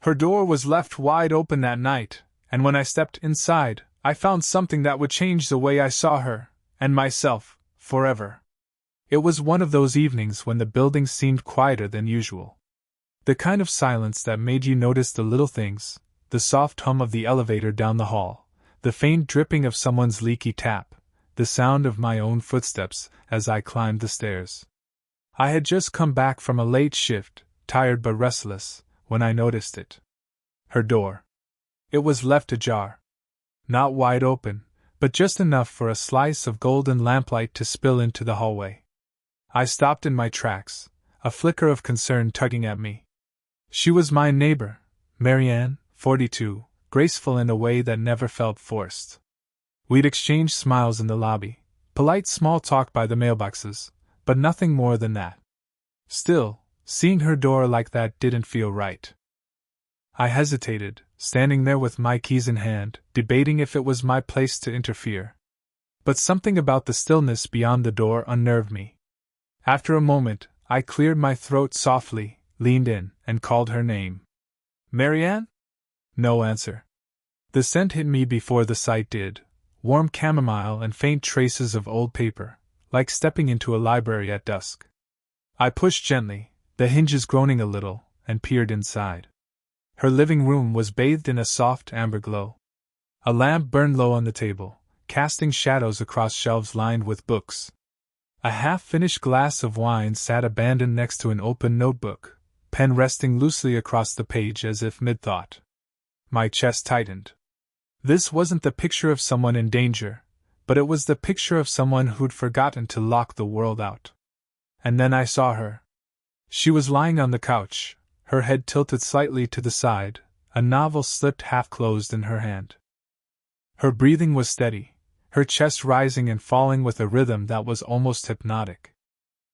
Her door was left wide open that night, and when I stepped inside, I found something that would change the way I saw her, and myself, forever. It was one of those evenings when the building seemed quieter than usual. The kind of silence that made you notice the little things, the soft hum of the elevator down the hall, the faint dripping of someone's leaky tap, the sound of my own footsteps as I climbed the stairs. I had just come back from a late shift, tired but restless, when I noticed it. Her door. It was left ajar. Not wide open, but just enough for a slice of golden lamplight to spill into the hallway. I stopped in my tracks, a flicker of concern tugging at me. She was my neighbor, Marianne, 42, graceful in a way that never felt forced. We'd exchanged smiles in the lobby, polite small talk by the mailboxes, but nothing more than that. Still, seeing her door like that didn't feel right. I hesitated, standing there with my keys in hand, debating if it was my place to interfere. But something about the stillness beyond the door unnerved me. After a moment, I cleared my throat softly, leaned in, and called her name. Marianne? No answer. The scent hit me before the sight did, warm chamomile and faint traces of old paper, like stepping into a library at dusk. I pushed gently, the hinges groaning a little, and peered inside. Her living room was bathed in a soft amber glow. A lamp burned low on the table, casting shadows across shelves lined with books. A half-finished glass of wine sat abandoned next to an open notebook, pen resting loosely across the page as if mid-thought. My chest tightened. This wasn't the picture of someone in danger, but it was the picture of someone who'd forgotten to lock the world out. And then I saw her. She was lying on the couch, her head tilted slightly to the side, a novel slipped half-closed in her hand. Her breathing was steady, her chest rising and falling with a rhythm that was almost hypnotic.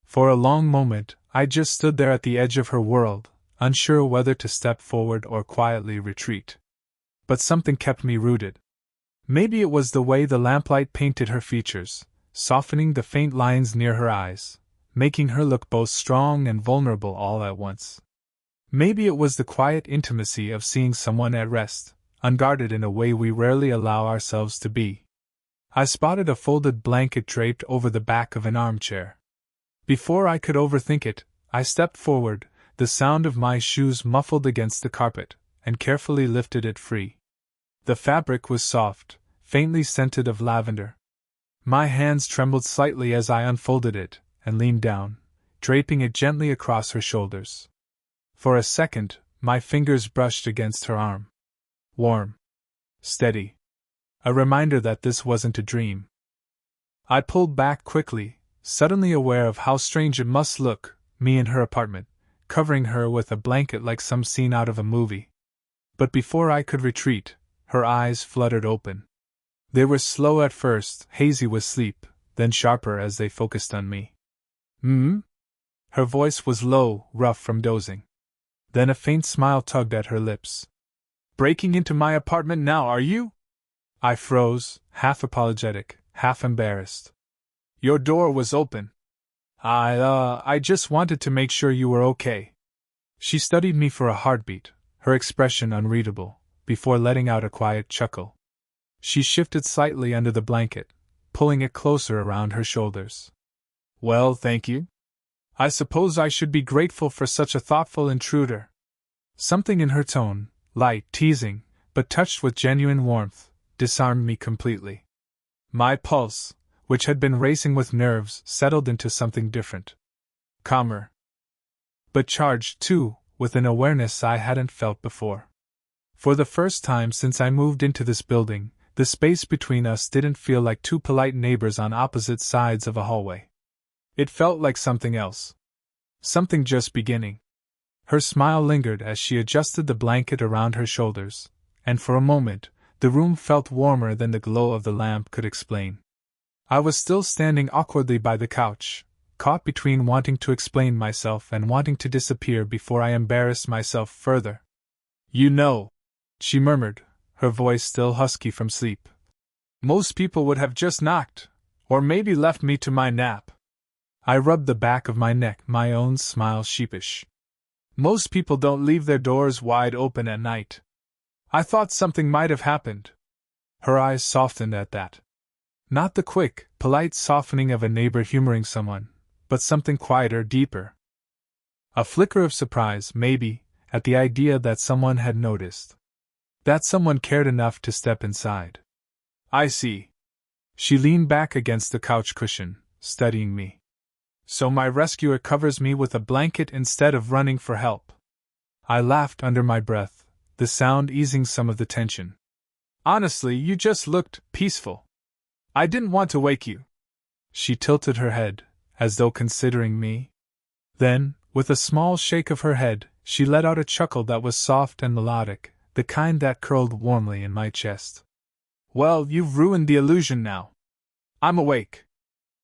For a long moment, I just stood there at the edge of her world, unsure whether to step forward or quietly retreat. But something kept me rooted. Maybe it was the way the lamplight painted her features, softening the faint lines near her eyes, making her look both strong and vulnerable all at once. Maybe it was the quiet intimacy of seeing someone at rest, unguarded in a way we rarely allow ourselves to be. I spotted a folded blanket draped over the back of an armchair. Before I could overthink it, I stepped forward, the sound of my shoes muffled against the carpet, and carefully lifted it free. The fabric was soft, faintly scented of lavender. My hands trembled slightly as I unfolded it, and leaned down, draping it gently across her shoulders. For a second, my fingers brushed against her arm. Warm. Steady. A reminder that this wasn't a dream. I pulled back quickly, suddenly aware of how strange it must look, me in her apartment, covering her with a blanket like some scene out of a movie. But before I could retreat, her eyes fluttered open. They were slow at first, hazy with sleep, then sharper as they focused on me. Her voice was low, rough from dozing. Then a faint smile tugged at her lips. Breaking into my apartment now, are you? I froze, half apologetic, half embarrassed. Your door was open. I just wanted to make sure you were okay. She studied me for a heartbeat, her expression unreadable, before letting out a quiet chuckle. She shifted slightly under the blanket, pulling it closer around her shoulders. Well, thank you. I suppose I should be grateful for such a thoughtful intruder. Something in her tone, light, teasing, but touched with genuine warmth, disarmed me completely. My pulse, which had been racing with nerves, settled into something different. Calmer. But charged, too, with an awareness I hadn't felt before. For the first time since I moved into this building, the space between us didn't feel like two polite neighbors on opposite sides of a hallway. It felt like something else. Something just beginning. Her smile lingered as she adjusted the blanket around her shoulders, and for a moment, the room felt warmer than the glow of the lamp could explain. I was still standing awkwardly by the couch, caught between wanting to explain myself and wanting to disappear before I embarrassed myself further. You know, she murmured, her voice still husky from sleep. Most people would have just knocked, or maybe left me to my nap. I rubbed the back of my neck, my own smile sheepish. Most people don't leave their doors wide open at night. I thought something might have happened. Her eyes softened at that. Not the quick, polite softening of a neighbor humoring someone, but something quieter, deeper. A flicker of surprise, maybe, at the idea that someone had noticed. That someone cared enough to step inside. I see. She leaned back against the couch cushion, studying me. So my rescuer covers me with a blanket instead of running for help. I laughed under my breath, the sound easing some of the tension. Honestly, you just looked peaceful. I didn't want to wake you. She tilted her head, as though considering me. Then, with a small shake of her head, she let out a chuckle that was soft and melodic, the kind that curled warmly in my chest. Well, you've ruined the illusion now. I'm awake.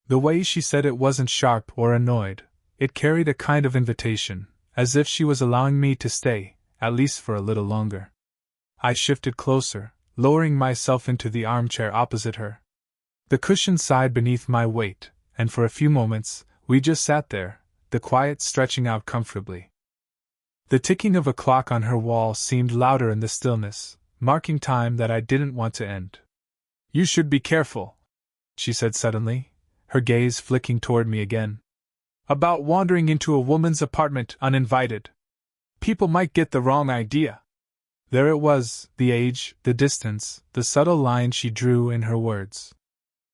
The way she said it wasn't sharp or annoyed. It carried a kind of invitation, as if she was allowing me to stay, at least for a little longer. I shifted closer, lowering myself into the armchair opposite her. The cushion sighed beneath my weight, and for a few moments, we just sat there, the quiet stretching out comfortably. The ticking of a clock on her wall seemed louder in the stillness, marking time that I didn't want to end. You should be careful, she said suddenly, her gaze flicking toward me again. About wandering into a woman's apartment uninvited. People might get the wrong idea. There it was, the age, the distance, the subtle line she drew in her words.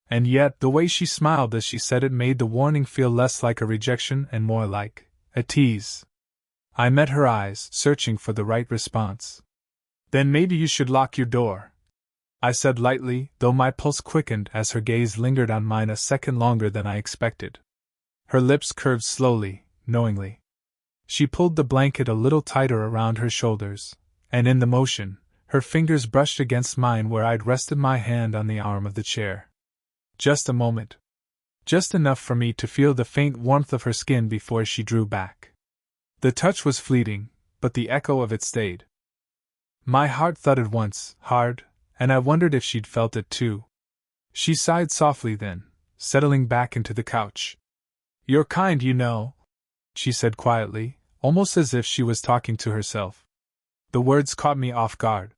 And yet, the way she smiled as she said it made the warning feel less like a rejection and more like a tease. I met her eyes, searching for the right response. Then maybe you should lock your door, I said lightly, though my pulse quickened as her gaze lingered on mine a second longer than I expected. Her lips curved slowly, knowingly. She pulled the blanket a little tighter around her shoulders, and in the motion, her fingers brushed against mine where I'd rested my hand on the arm of the chair. Just a moment. Just enough for me to feel the faint warmth of her skin before she drew back. The touch was fleeting, but the echo of it stayed. My heart thudded once, hard, and I wondered if she'd felt it too. She sighed softly then, settling back into the couch. You're kind, you know, she said quietly, almost as if she was talking to herself. The words caught me off guard.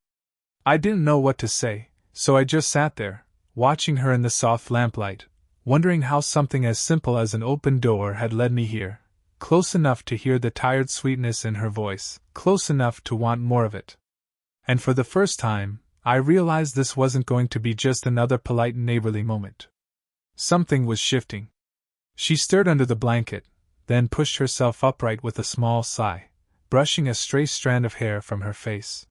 I didn't know what to say, so I just sat there, watching her in the soft lamplight, wondering how something as simple as an open door had led me here, close enough to hear the tired sweetness in her voice, close enough to want more of it. And for the first time, I realized this wasn't going to be just another polite neighborly moment. Something was shifting. She stirred under the blanket, then pushed herself upright with a small sigh, brushing a stray strand of hair from her face.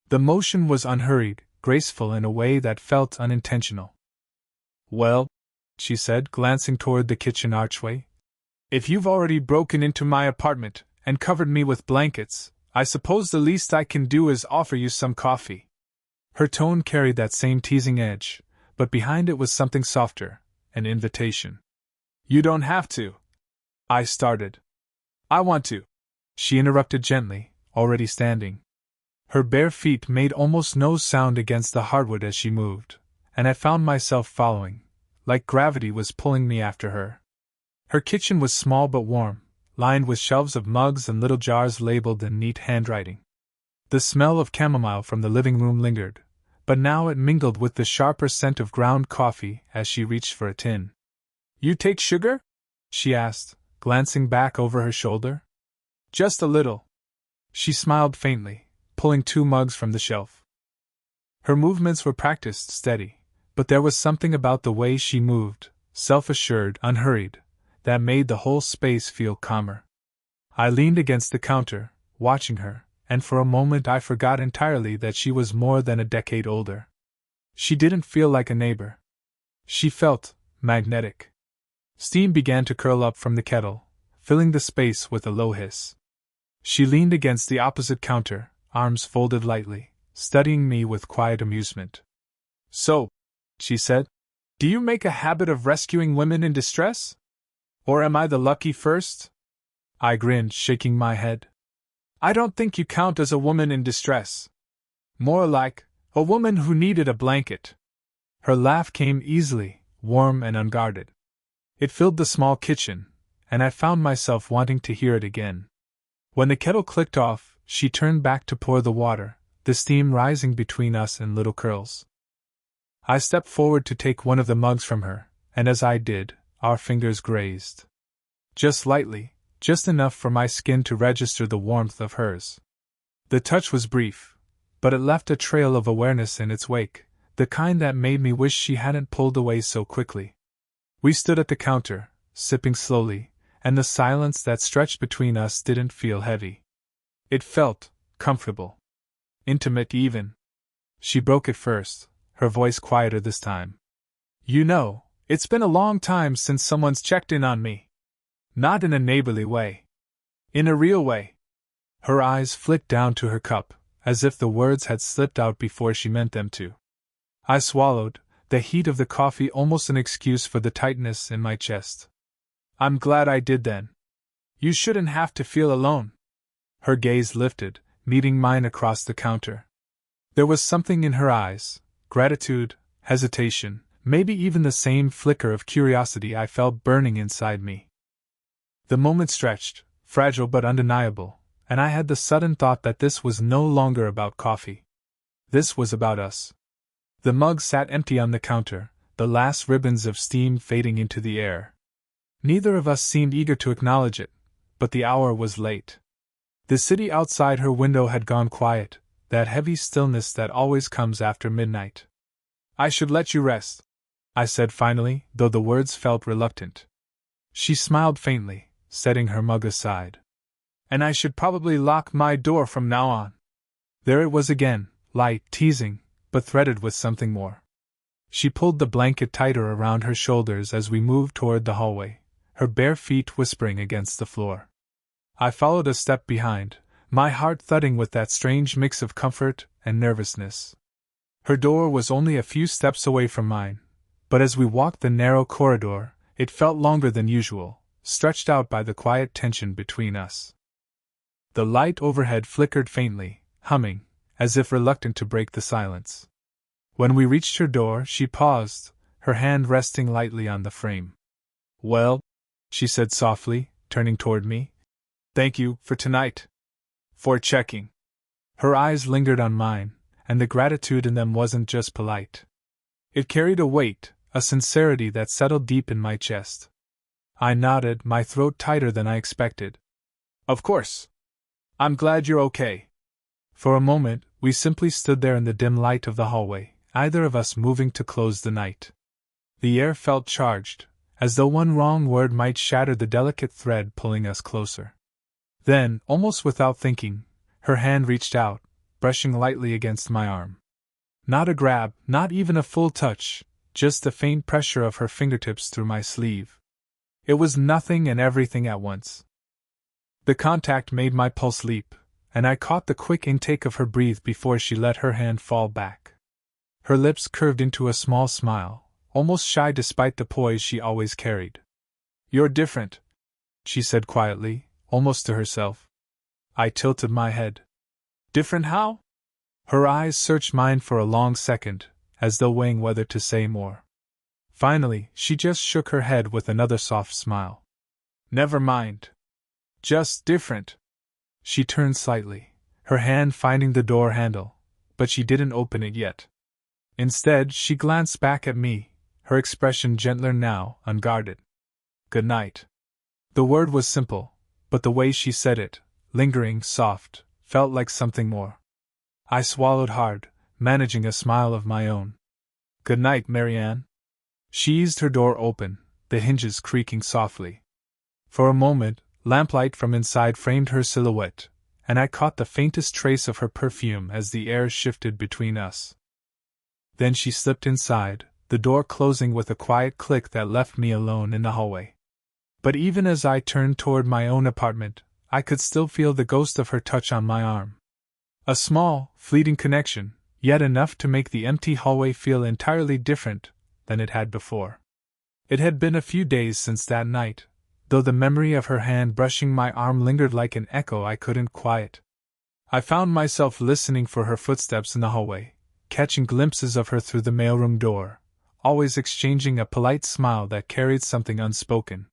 The motion was unhurried, graceful in a way that felt unintentional. Well, she said, glancing toward the kitchen archway, if you've already broken into my apartment and covered me with blankets, I suppose the least I can do is offer you some coffee. Her tone carried that same teasing edge, but behind it was something softer, an invitation. You don't have to. I started. I want to. She interrupted gently, already standing. Her bare feet made almost no sound against the hardwood as she moved, and I found myself following, like gravity was pulling me after her. Her kitchen was small but warm, lined with shelves of mugs and little jars labeled in neat handwriting. The smell of chamomile from the living room lingered, but now it mingled with the sharper scent of ground coffee as she reached for a tin. You take sugar? She asked, glancing back over her shoulder. Just a little. She smiled faintly, pulling 2 mugs from the shelf. Her movements were practiced, steady, but there was something about the way she moved, self-assured, unhurried, that made the whole space feel calmer. I leaned against the counter, watching her, and for a moment I forgot entirely that she was more than a decade older. She didn't feel like a neighbor. She felt magnetic. Steam began to curl up from the kettle, filling the space with a low hiss. She leaned against the opposite counter, arms folded lightly, studying me with quiet amusement. So, she said, do you make a habit of rescuing women in distress? Or am I the lucky first? I grinned, shaking my head. I don't think you count as a woman in distress. More like a woman who needed a blanket. Her laugh came easily, warm and unguarded. It filled the small kitchen, and I found myself wanting to hear it again. When the kettle clicked off, she turned back to pour the water, the steam rising between us in little curls. I stepped forward to take one of the mugs from her, and as I did, our fingers grazed. Just lightly, just enough for my skin to register the warmth of hers. The touch was brief, but it left a trail of awareness in its wake, the kind that made me wish she hadn't pulled away so quickly. We stood at the counter, sipping slowly, and the silence that stretched between us didn't feel heavy. It felt comfortable. Intimate even. She broke it first, her voice quieter this time. You know, it's been a long time since someone's checked in on me. Not in a neighborly way. In a real way. Her eyes flicked down to her cup, as if the words had slipped out before she meant them to. I swallowed, the heat of the coffee almost an excuse for the tightness in my chest. I'm glad I did then. You shouldn't have to feel alone. Her gaze lifted, meeting mine across the counter. There was something in her eyes, gratitude, hesitation, maybe even the same flicker of curiosity I felt burning inside me. The moment stretched, fragile but undeniable, and I had the sudden thought that this was no longer about coffee. This was about us. The mug sat empty on the counter, the last ribbons of steam fading into the air. Neither of us seemed eager to acknowledge it, but the hour was late. The city outside her window had gone quiet, that heavy stillness that always comes after midnight. I should let you rest, I said finally, though the words felt reluctant. She smiled faintly, setting her mug aside. And I should probably lock my door from now on. There it was again, light, teasing, but threaded with something more. She pulled the blanket tighter around her shoulders as we moved toward the hallway, her bare feet whispering against the floor. I followed a step behind, my heart thudding with that strange mix of comfort and nervousness. Her door was only a few steps away from mine, but as we walked the narrow corridor, it felt longer than usual, stretched out by the quiet tension between us. The light overhead flickered faintly, humming, as if reluctant to break the silence. When we reached her door, she paused, her hand resting lightly on the frame. Well, she said softly, turning toward me. Thank you for tonight. For checking. Her eyes lingered on mine, and the gratitude in them wasn't just polite. It carried a weight, a sincerity that settled deep in my chest. I nodded, my throat tighter than I expected. Of course. I'm glad you're okay. For a moment, we simply stood there in the dim light of the hallway, either of us moving to close the night. The air felt charged, as though one wrong word might shatter the delicate thread pulling us closer. Then, almost without thinking, her hand reached out, brushing lightly against my arm. Not a grab, not even a full touch, just the faint pressure of her fingertips through my sleeve. It was nothing and everything at once. The contact made my pulse leap, and I caught the quick intake of her breath before she let her hand fall back. Her lips curved into a small smile, almost shy despite the poise she always carried. You're different, she said quietly, almost to herself. I tilted my head. Different how? Her eyes searched mine for a long second, as though weighing whether to say more. Finally, she just shook her head with another soft smile. Never mind. Just different. She turned slightly, her hand finding the door handle, but she didn't open it yet. Instead, she glanced back at me, her expression gentler now, unguarded. Good night. The word was simple, but the way she said it, lingering, soft, felt like something more. I swallowed hard, managing a smile of my own. Good night, Marianne. She eased her door open, the hinges creaking softly. For a moment, lamplight from inside framed her silhouette, and I caught the faintest trace of her perfume as the air shifted between us. Then she slipped inside, the door closing with a quiet click that left me alone in the hallway. But even as I turned toward my own apartment, I could still feel the ghost of her touch on my arm. A small, fleeting connection, yet enough to make the empty hallway feel entirely different than it had before. It had been a few days since that night, though the memory of her hand brushing my arm lingered like an echo I couldn't quiet. I found myself listening for her footsteps in the hallway, catching glimpses of her through the mailroom door, always exchanging a polite smile that carried something unspoken.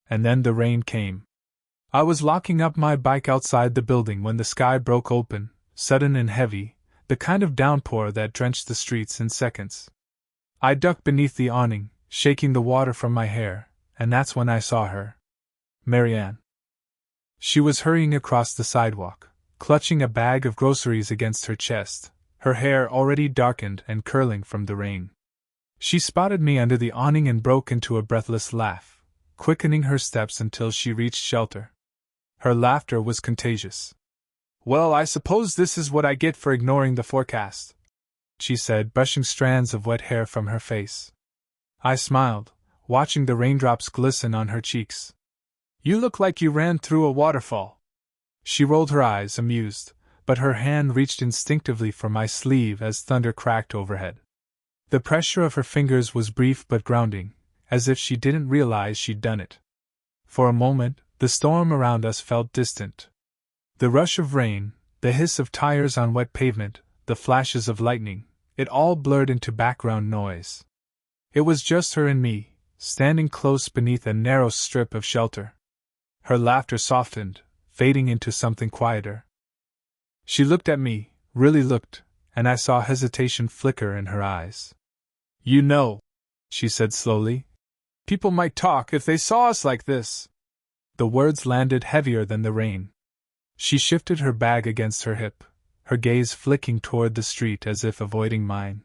And then the rain came. I was locking up my bike outside the building when the sky broke open, sudden and heavy, the kind of downpour that drenched the streets in seconds. I ducked beneath the awning, shaking the water from my hair, and that's when I saw her. Marianne. She was hurrying across the sidewalk, clutching a bag of groceries against her chest, her hair already darkened and curling from the rain. She spotted me under the awning and broke into a breathless laugh, quickening her steps until she reached shelter. Her laughter was contagious. "Well, I suppose this is what I get for ignoring the forecast," she said, brushing strands of wet hair from her face. I smiled, watching the raindrops glisten on her cheeks. "You look like you ran through a waterfall." She rolled her eyes, amused, but her hand reached instinctively for my sleeve as thunder cracked overhead. The pressure of her fingers was brief but grounding, as if she didn't realize she'd done it. For a moment, the storm around us felt distant. The rush of rain, the hiss of tires on wet pavement, the flashes of lightning, it all blurred into background noise. It was just her and me, standing close beneath a narrow strip of shelter. Her laughter softened, fading into something quieter. She looked at me, really looked, and I saw hesitation flicker in her eyes. "You know," she said slowly, "people might talk if they saw us like this." The words landed heavier than the rain. She shifted her bag against her hip, her gaze flicking toward the street as if avoiding mine.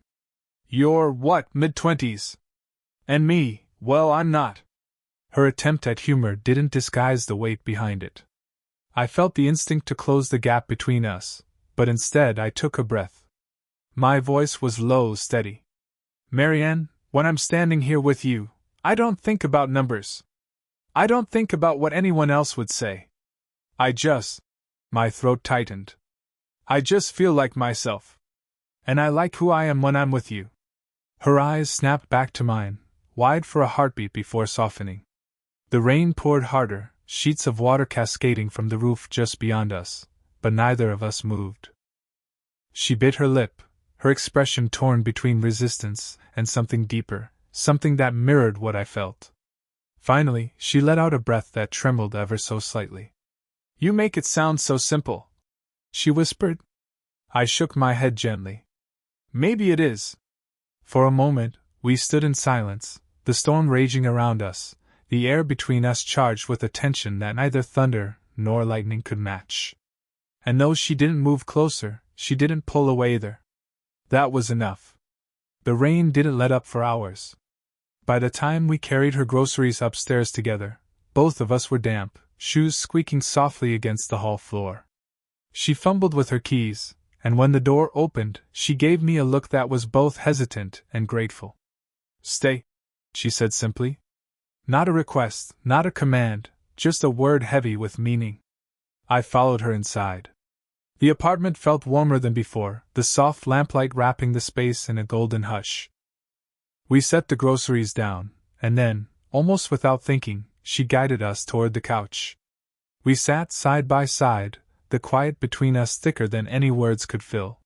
"You're, what, mid-20s? And me, well, I'm not." Her attempt at humor didn't disguise the weight behind it. I felt the instinct to close the gap between us, but instead I took a breath. My voice was low, steady. "Marianne, when I'm standing here with you, I don't think about numbers. I don't think about what anyone else would say. I just..." My throat tightened. "I just feel like myself. And I like who I am when I'm with you." Her eyes snapped back to mine, wide for a heartbeat before softening. The rain poured harder, sheets of water cascading from the roof just beyond us, but neither of us moved. She bit her lip, her expression torn between resistance and something deeper, something that mirrored what I felt. Finally, she let out a breath that trembled ever so slightly. "You make it sound so simple," she whispered. I shook my head gently. "Maybe it is." For a moment, we stood in silence, the storm raging around us, the air between us charged with a tension that neither thunder nor lightning could match. And though she didn't move closer, she didn't pull away either. That was enough. The rain didn't let up for hours. By the time we carried her groceries upstairs together, both of us were damp, shoes squeaking softly against the hall floor. She fumbled with her keys, and when the door opened, she gave me a look that was both hesitant and grateful. "Stay," she said simply. Not a request, not a command, just a word heavy with meaning. I followed her inside. The apartment felt warmer than before, the soft lamplight wrapping the space in a golden hush. We set the groceries down, and then, almost without thinking, she guided us toward the couch. We sat side by side, the quiet between us thicker than any words could fill.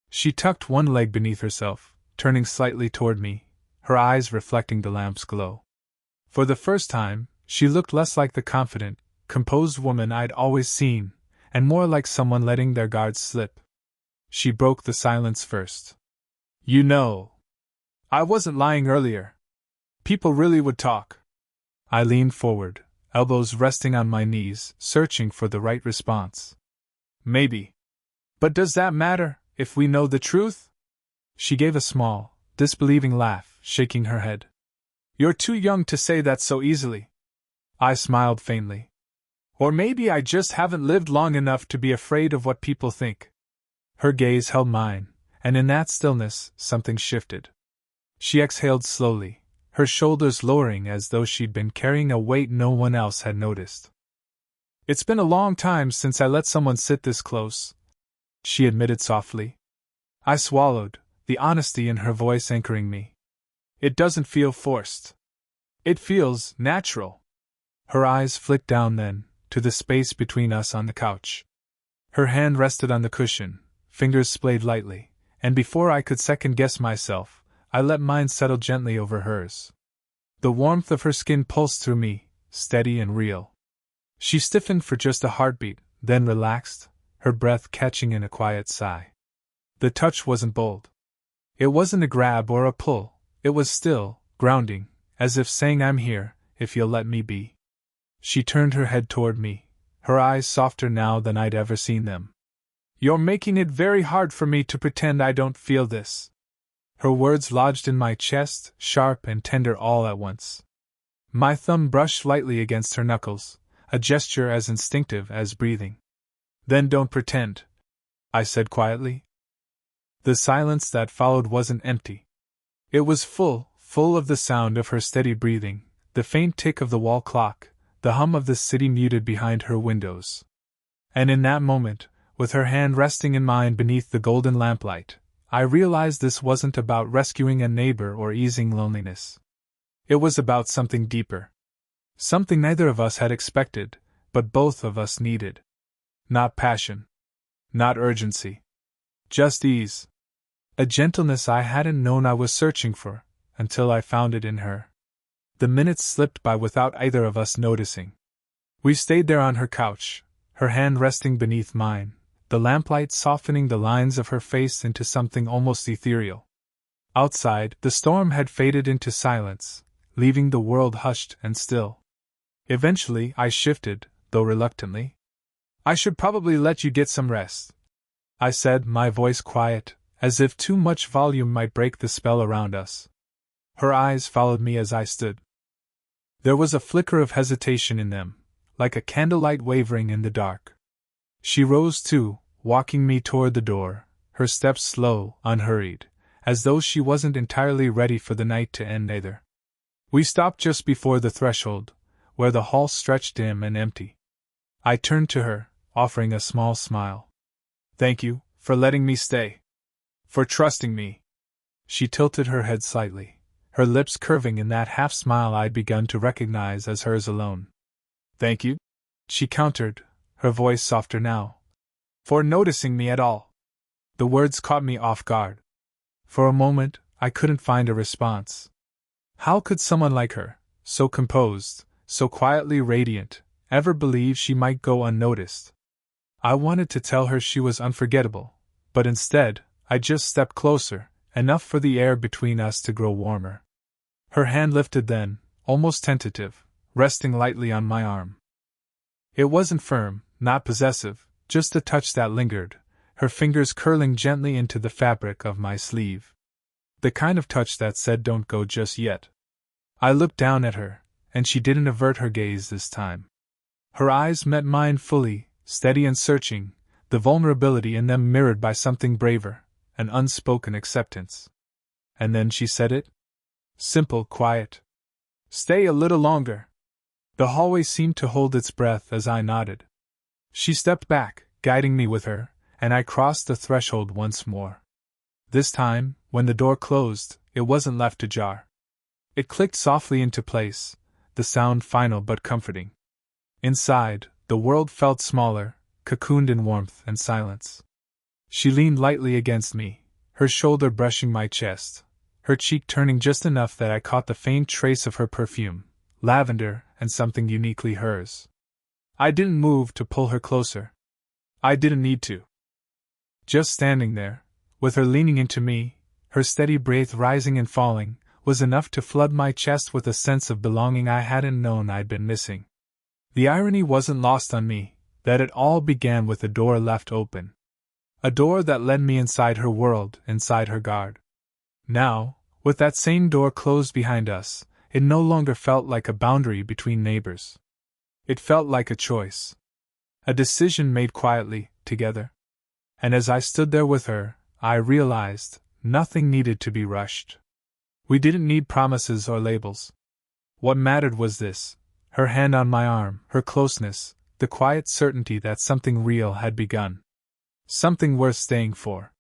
She tucked one leg beneath herself, turning slightly toward me, her eyes reflecting the lamp's glow. For the first time, she looked less like the confident, composed woman I'd always seen, and more like someone letting their guards slip. She broke the silence first. "You know, I wasn't lying earlier. People really would talk." I leaned forward, elbows resting on my knees, searching for the right response. "Maybe. But does that matter, if we know the truth?" She gave a small, disbelieving laugh, shaking her head. "You're too young to say that so easily." I smiled faintly. "Or maybe I just haven't lived long enough to be afraid of what people think." Her gaze held mine, and in that stillness, something shifted. She exhaled slowly, her shoulders lowering as though she'd been carrying a weight no one else had noticed. "It's been a long time since I let someone sit this close," she admitted softly. I swallowed, the honesty in her voice anchoring me. "It doesn't feel forced. It feels natural." Her eyes flicked down then, to the space between us on the couch. Her hand rested on the cushion, fingers splayed lightly, and before I could second-guess myself, I let mine settle gently over hers. The warmth of her skin pulsed through me, steady and real. She stiffened for just a heartbeat, then relaxed, her breath catching in a quiet sigh. The touch wasn't bold. It wasn't a grab or a pull, it was still, grounding, as if saying, "I'm here, if you'll let me be." She turned her head toward me, her eyes softer now than I'd ever seen them. "You're making it very hard for me to pretend I don't feel this." Her words lodged in my chest, sharp and tender all at once. My thumb brushed lightly against her knuckles, a gesture as instinctive as breathing. "Then don't pretend," I said quietly. The silence that followed wasn't empty. It was full of the sound of her steady breathing, the faint tick of the wall clock, the hum of the city muted behind her windows. And in that moment, with her hand resting in mine beneath the golden lamplight, I realized this wasn't about rescuing a neighbor or easing loneliness. It was about something deeper. Something neither of us had expected, but both of us needed. Not passion. Not urgency. Just ease. A gentleness I hadn't known I was searching for, until I found it in her. The minutes slipped by without either of us noticing. We stayed there on her couch, her hand resting beneath mine, the lamplight softening the lines of her face into something almost ethereal. Outside, the storm had faded into silence, leaving the world hushed and still. Eventually, I shifted, though reluctantly. "I should probably let you get some rest," I said, my voice quiet, as if too much volume might break the spell around us. Her eyes followed me as I stood. There was a flicker of hesitation in them, like a candlelight wavering in the dark. She rose too, walking me toward the door, her steps slow, unhurried, as though she wasn't entirely ready for the night to end either. We stopped just before the threshold, where the hall stretched dim and empty. I turned to her, offering a small smile. "Thank you, for letting me stay. For trusting me." She tilted her head slightly, her lips curving in that half-smile I'd begun to recognize as hers alone. "Thank you," she countered, her voice softer now. "For noticing me at all." The words caught me off guard. For a moment, I couldn't find a response. How could someone like her, so composed, so quietly radiant, ever believe she might go unnoticed? I wanted to tell her she was unforgettable, but instead, I just stepped closer, enough for the air between us to grow warmer. Her hand lifted then, almost tentative, resting lightly on my arm. It wasn't firm, not possessive, just a touch that lingered, her fingers curling gently into the fabric of my sleeve. The kind of touch that said, "Don't go just yet." I looked down at her, and she didn't avert her gaze this time. Her eyes met mine fully, steady and searching, the vulnerability in them mirrored by something braver, an unspoken acceptance. And then she said it. Simple, quiet. "Stay a little longer." The hallway seemed to hold its breath as I nodded. She stepped back, guiding me with her, and I crossed the threshold once more. This time, when the door closed, it wasn't left ajar. It clicked softly into place, the sound final but comforting. Inside, the world felt smaller, cocooned in warmth and silence. She leaned lightly against me, her shoulder brushing my chest, her cheek turning just enough that I caught the faint trace of her perfume, lavender and something uniquely hers. I didn't move to pull her closer. I didn't need to. Just standing there, with her leaning into me, her steady breath rising and falling, was enough to flood my chest with a sense of belonging I hadn't known I'd been missing. The irony wasn't lost on me, that it all began with a door left open. A door that led me inside her world, inside her guard. Now, with that same door closed behind us, it no longer felt like a boundary between neighbors. It felt like a choice. A decision made quietly, together. And as I stood there with her, I realized nothing needed to be rushed. We didn't need promises or labels. What mattered was this: her hand on my arm, her closeness, the quiet certainty that something real had begun. Something worth staying for.